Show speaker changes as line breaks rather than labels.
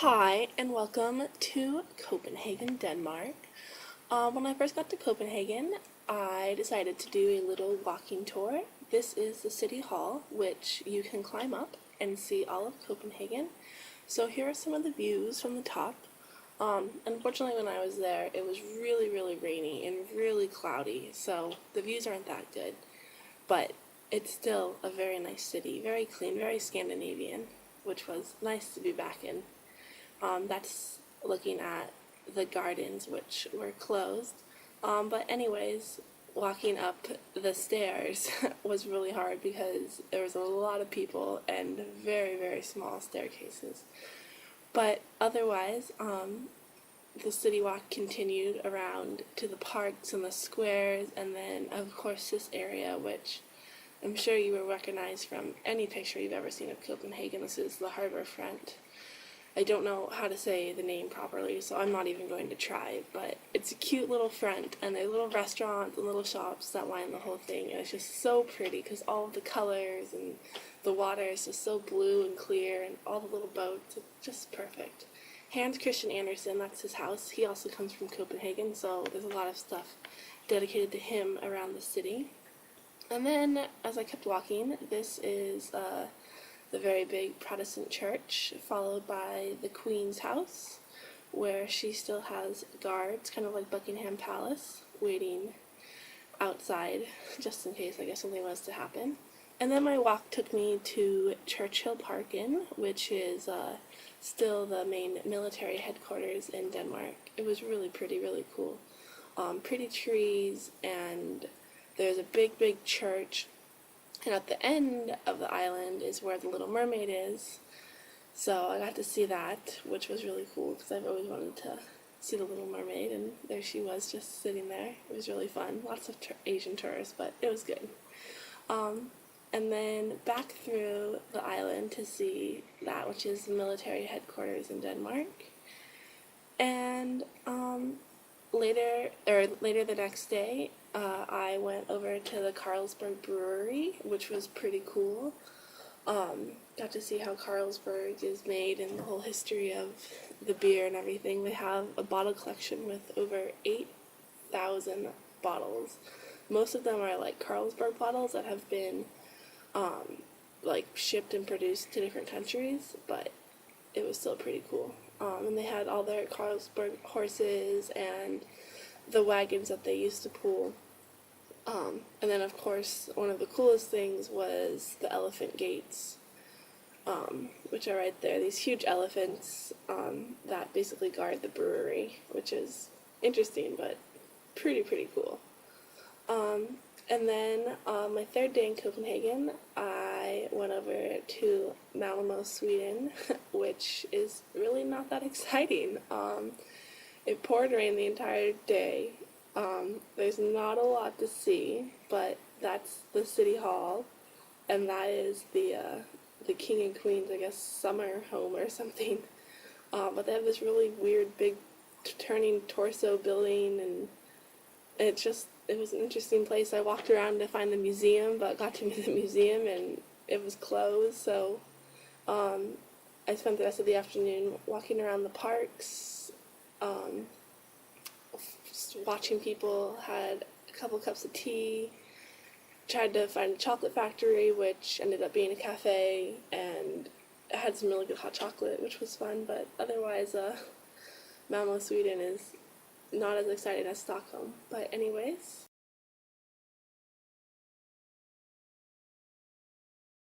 Hi, and welcome to Copenhagen, Denmark. When I first got to Copenhagen, I decided to do a little walking tour. This is the City Hall, which you can climb up and see all of Copenhagen. So here are some of the views from the top. Unfortunately, when I was there, it was really, really rainy and really cloudy, so the views aren't that good. But it's still a very nice city, very clean, very Scandinavian, which was nice to be back in. That's looking at the gardens, which were closed. But anyways, walking up the stairs was really hard because there was a lot of people and very, very small staircases. But otherwise, the city walk continued around to the parks and the squares, and then, of course, this area, which I'm sure you will recognize from any picture you've ever seen of Copenhagen. This is the harbor front. I don't know how to say the name properly, so I'm not even going to try, but it's a cute little front, and there's little restaurants and little shops that line the whole thing, and it's just so pretty because all of the colors and the water is just so blue and clear, and all the little boats, it's just perfect. Hans Christian Andersen, that's his house. He also comes from Copenhagen, so there's a lot of stuff dedicated to him around the city. And then, as I kept walking, this is the very big Protestant church, followed by the Queen's house, where she still has guards, kind of like Buckingham Palace, waiting outside, just in case, I guess, something was to happen. And then my walk took me to Churchill Parken, which is still the main military headquarters in Denmark. It was really pretty, really cool. Pretty trees, and there's a big, big church. And at the end of the island is where the Little Mermaid is. So I got to see that, which was really cool because I've always wanted to see the Little Mermaid, and there she was just sitting there. It was really fun. Lots of Asian tourists, but it was good. And then back through the island to see that, which is the military headquarters in Denmark. And later the next day, I went over to the Carlsberg Brewery, which was pretty cool. Got to see how Carlsberg is made and the whole history of the beer and everything. They have a bottle collection with over 8,000 bottles. Most of them are like Carlsberg bottles that have been like shipped and produced to different countries, but it was still pretty cool. And they had all their Carlsberg horses and the wagons that they used to pull. And then, of course, one of the coolest things was the elephant gates, which are right there. These huge elephants that basically guard the brewery, which is interesting, but pretty cool. And then my third day in Copenhagen, I went over to Malmo, Sweden, which is really not that exciting. It poured rain the entire day. There's not a lot to see, but that's the city hall, and that is the king and queen's, I guess, summer home or something. But they have this really weird big turning torso building, and it was an interesting place. I walked around to find the museum, but got to the museum and it was closed, so I spent the rest of the afternoon walking around the parks, just watching people, had a couple cups of tea, tried to find a chocolate factory, which ended up being a cafe, and had some really good hot chocolate, which was fun, but otherwise, Malmo, Sweden is not as exciting as Stockholm. But anyways,